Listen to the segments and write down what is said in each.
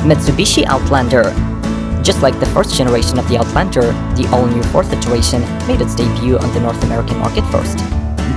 Mitsubishi Outlander. Just like the first generation of the Outlander, the all-new fourth iteration made its debut on the North American market first.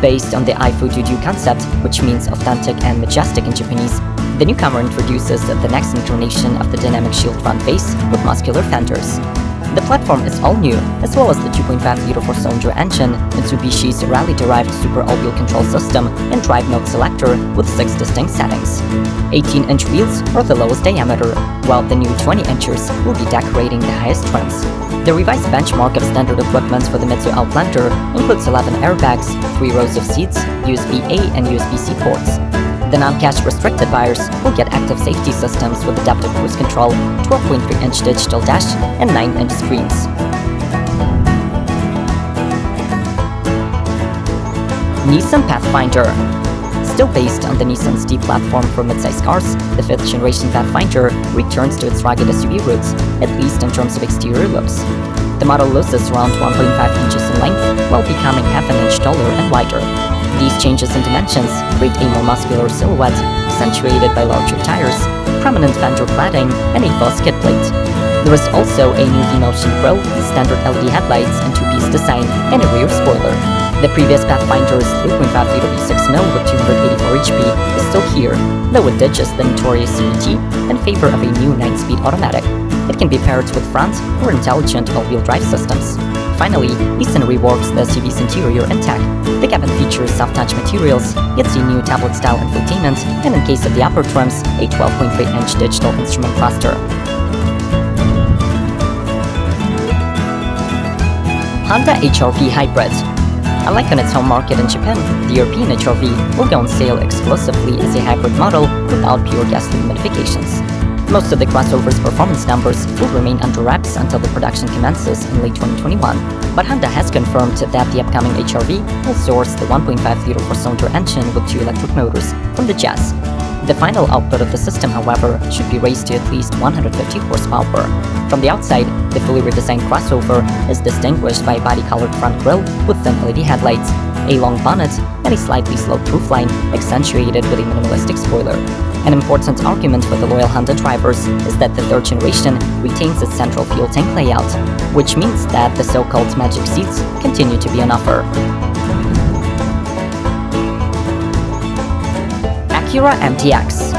Based on the Aifutuju concept, which means authentic and majestic in Japanese, the newcomer introduces the next incarnation of the dynamic shield front face with muscular fenders. The platform is all new, as well as the 2.5-liter four-cylinder engine, Mitsubishi's rally-derived Super All-Wheel Control System, and drive mode selector with 6 distinct settings. 18-inch wheels are the lowest diameter, while the new 20-inchers will be decorating the highest trims. The revised benchmark of standard equipment for the Mitsu Outlander includes 11 airbags, 3 rows of seats, USB-A and USB-C ports. The non-cash restricted buyers will get active safety systems with adaptive cruise control, 12.3-inch digital dash, and 9-inch screens. Nissan Pathfinder. Still based on the Nissan ST platform for midsize cars, the 5th generation Pathfinder returns to its rugged SUV roots, at least in terms of exterior looks. The model loses around 1.5 inches in length, while becoming half an inch taller and wider. These changes in dimensions create a more muscular silhouette, accentuated by larger tires, prominent fender cladding, and a full skid plate. There is also a new V-Motion grille, standard LED headlights, and two-piece design, and a rear spoiler. The previous Pathfinder's 3.5-liter V6 mill with 284 HP is still here, though it ditches the notorious CVT in favor of a new 9-speed automatic. It can be paired with front or intelligent all-wheel drive systems. Finally, Nissan reworks the SUV's interior and tech. The cabin features soft-touch materials, gets a new tablet-style infotainment, and in case of the upper trims, a 12.3-inch digital instrument cluster. Honda HR-V Hybrid. Unlike on its home market in Japan, the European HR-V will go on sale exclusively as a hybrid model without pure gasoline modifications. Most of the crossover's performance numbers will remain under wraps until the production commences in late 2021, but Honda has confirmed that the upcoming HR-V will source the 1.5-liter four-cylinder engine with 2 electric motors from the Jazz. The final output of the system, however, should be raised to at least 150 horsepower. From the outside, the fully redesigned crossover is distinguished by a body-colored front grille with thin LED headlights, a long bonnet, and a slightly sloped roofline accentuated with a minimalistic spoiler. An important argument for the loyal Honda drivers is that the 3rd generation retains its central fuel tank layout, which means that the so-called magic seats continue to be on offer. Acura MTX.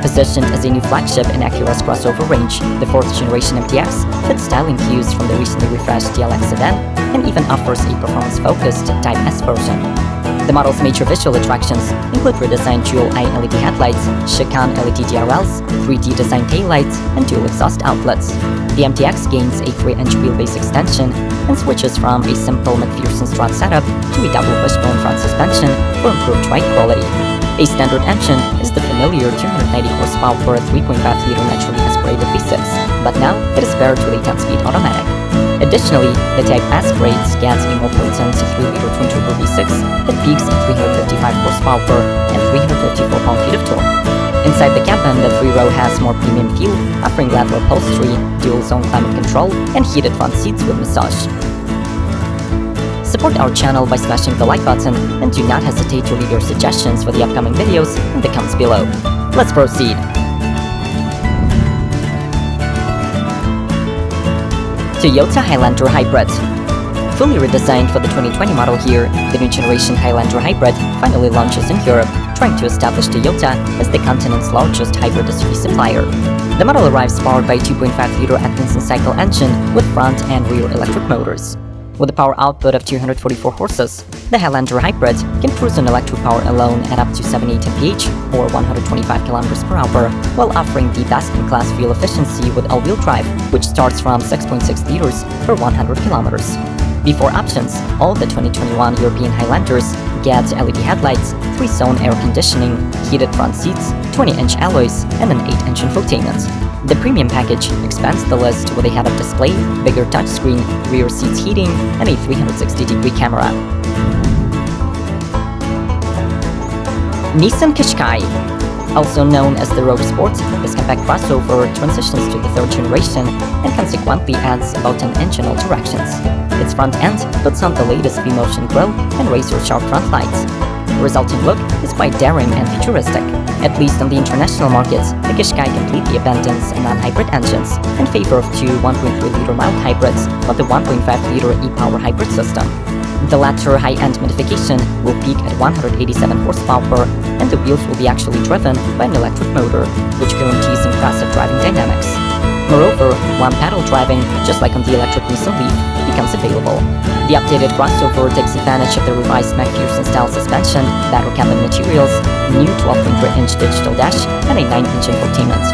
Positioned as a new flagship in Acura's crossover range, the 4th generation MTX fits styling cues from the recently refreshed TLX sedan and even offers a performance-focused Type S version. The model's major visual attractions include redesigned dual-eye LED headlights, Chicane LED DRLs, 3D designed taillights, and dual exhaust outlets. The MTX gains a 3-inch wheelbase extension and switches from a simple McPherson strut setup to a double wishbone front suspension for improved ride quality. A standard engine is the familiar 290 horsepower 3.5-liter naturally aspirated V6, but now it is paired with a 10-speed automatic. Additionally, the Type S grades get a more potent 3-liter twin-turbo V6 that peaks at 355 horsepower and 354 pound-feet of torque. Inside the cabin, the 3-row has more premium feel, offering leather upholstery, dual-zone climate control, and heated front seats with massage. Support our channel by smashing the like button, and do not hesitate to leave your suggestions for the upcoming videos in the comments below. Let's proceed! Toyota Highlander Hybrid. Fully redesigned for the 2020 model here, the new generation Highlander Hybrid finally launches in Europe, trying to establish Toyota as the continent's largest hybrid SUV supplier. The model arrives powered by a 2.5-liter Atkinson cycle engine with front and rear electric motors. With a power output of 244 horses, the Highlander Hybrid can cruise on electric power alone at up to 78 mph or 125 km/h, while offering the best-in-class fuel efficiency with all-wheel drive, which starts from 6.6 liters per 100 kilometers. Before options, all the 2021 European Highlanders get LED headlights, 3-zone air conditioning, heated front seats, 20-inch alloys, and an 8-inch infotainment. The premium package expands the list with a head-up display, bigger touchscreen, rear seats heating, and a 360-degree camera. Nissan Qashqai. Also known as the Rogue Sport, this compact crossover transitions to the 3rd generation and consequently adds about an inch in all directions. Its front end puts on the latest V-Motion grille and razor-sharp front lights. The resulting look is quite daring and futuristic. At least on the international markets, the Qashqai completely abandons non-hybrid engines in favor of two 1.3-liter mild hybrids or the 1.5-liter e-Power hybrid system. The latter high-end modification will peak at 187 horsepower, and the wheels will be actually driven by an electric motor, which guarantees impressive driving dynamics. Moreover, one-pedal driving, just like on the electric Nissan Leaf, becomes available. The updated crossover takes advantage of the revised McPherson-style suspension, battle cabin materials, new 12.3-inch digital dash, and a 9-inch infotainment.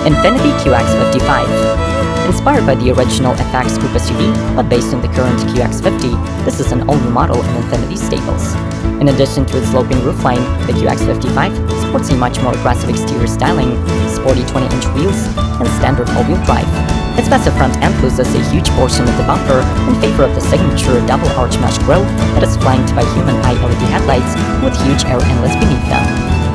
Infiniti QX55. Inspired by the original FX Coupe SUV, but based on the current QX50, this is an all-new model in Infiniti stables. In addition to its sloping roofline, the QX55 sports a much more aggressive exterior styling, sporty 20-inch wheels, and standard all-wheel drive. Its massive front end loses a huge portion of the bumper in favor of the signature double-arch mesh grille that is flanked by human-eye LED headlights with huge air inlets beneath them.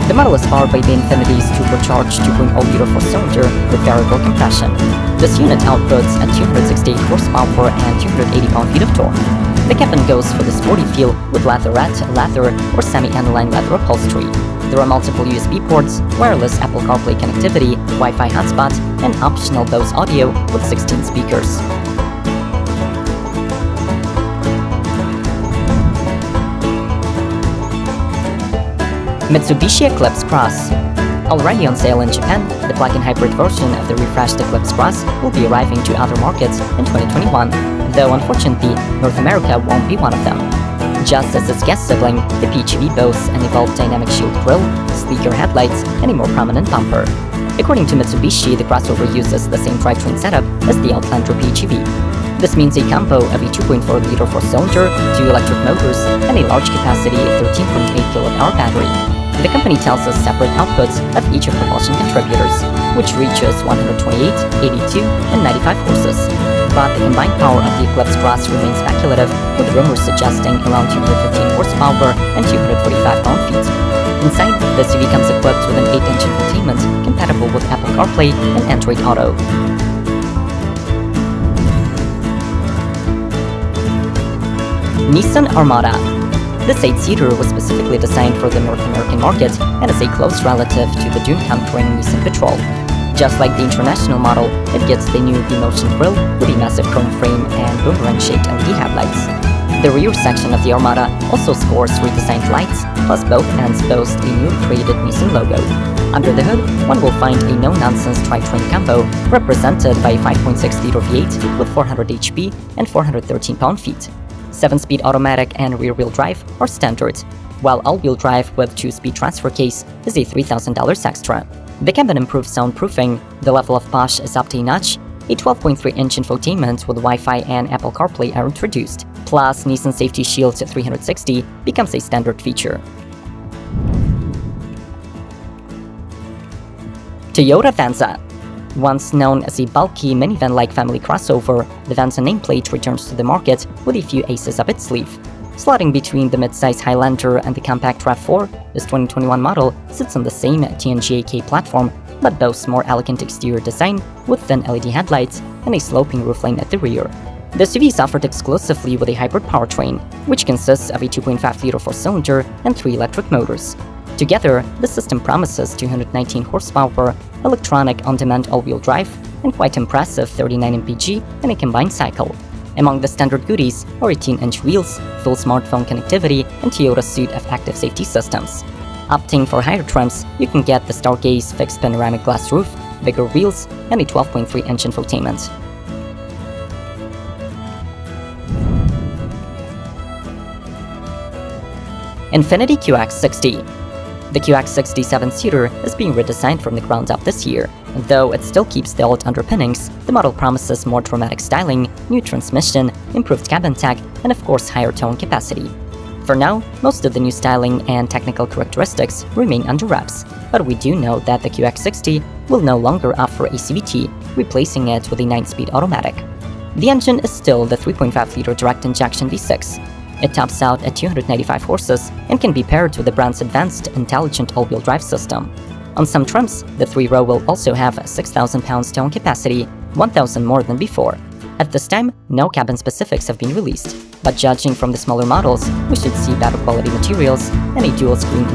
The model is powered by the Infiniti's turbocharged 2.0-liter four-cylinder with variable compression. This unit outputs at 268 horsepower and 280 pound-feet of torque. The cabin goes for the sporty feel with leatherette, leather, or semi-aniline leather upholstery. There are multiple USB ports, wireless Apple CarPlay connectivity, Wi-Fi hotspot, and optional Bose audio with 16 speakers. Mitsubishi Eclipse Cross. Already on sale in Japan, the plug-in hybrid version of the refreshed Eclipse Cross will be arriving to other markets in 2021, though unfortunately, North America won't be one of them. Just as its guest sibling, the PHEV boasts an evolved dynamic shield grille, sleeker headlights, and a more prominent bumper. According to Mitsubishi, the crossover uses the same drivetrain setup as the Outlander PHEV. This means a combo of a 2.4-liter four-cylinder, two electric motors, and a large capacity 13.8 kWh battery. The company tells us separate outputs of each of propulsion contributors, which reaches 128, 82, and 95 horses. But the combined power of the Eclipse Cross remains speculative, with rumors suggesting around 215 horsepower and 245 pound-feet. Inside, the SUV comes equipped with an 8-inch infotainment compatible with Apple CarPlay and Android Auto. Nissan Armada. This 8-seater was specifically designed for the North American market and is a close relative to the dune-conquering Nissan Patrol. Just like the international model, it gets the new V-Motion grille with a massive chrome frame and boomerang-shaped LED headlights. The rear section of the Armada also scores redesigned lights, plus both ends boast a newly created Nissan logo. Under the hood, one will find a no-nonsense drivetrain combo represented by a 5.6-liter V8 with 400 HP and 413 pound-feet. 7-speed automatic and rear-wheel drive are standard, while all-wheel drive with 2-speed transfer case is a $3,000 extra. The cabin improves soundproofing, the level of Bosch is up to a notch, a 12.3-inch infotainment with Wi-Fi and Apple CarPlay are introduced, plus Nissan Safety Shield 360 becomes a standard feature. Toyota Venza. Once known as a bulky minivan-like family crossover, the Venza nameplate returns to the market with a few aces up its sleeve. Slotting between the midsize Highlander and the compact RAV4, this 2021 model sits on the same TNGA-K platform, but boasts more elegant exterior design with thin LED headlights and a sloping roofline at the rear. The SUV is offered exclusively with a hybrid powertrain, which consists of a 2.5-liter four-cylinder and 3 electric motors. Together, the system promises 219 horsepower, electronic on-demand all-wheel drive, and quite impressive 39 mpg in a combined cycle. Among the standard goodies are 18-inch wheels, full smartphone connectivity, and Toyota's suite of active safety systems. Opting for higher trims, you can get the Stargaze fixed panoramic glass roof, bigger wheels, and a 12.3-inch infotainment. Infiniti QX60. The QX60 7-seater is being redesigned from the ground up this year. Though it still keeps the old underpinnings, the model promises more dramatic styling, new transmission, improved cabin tech, and of course higher towing capacity. For now, most of the new styling and technical characteristics remain under wraps, but we do know that the QX60 will no longer offer a CVT, replacing it with a 9-speed automatic. The engine is still the 3.5-liter direct injection V6. It tops out at 295 horses and can be paired with the brand's advanced intelligent all-wheel drive system. On some trims, the 3-row will also have 6,000 pounds towing capacity, 1,000 more than before. At this time, no cabin specifics have been released. But judging from the smaller models, we should see better quality materials and a dual screen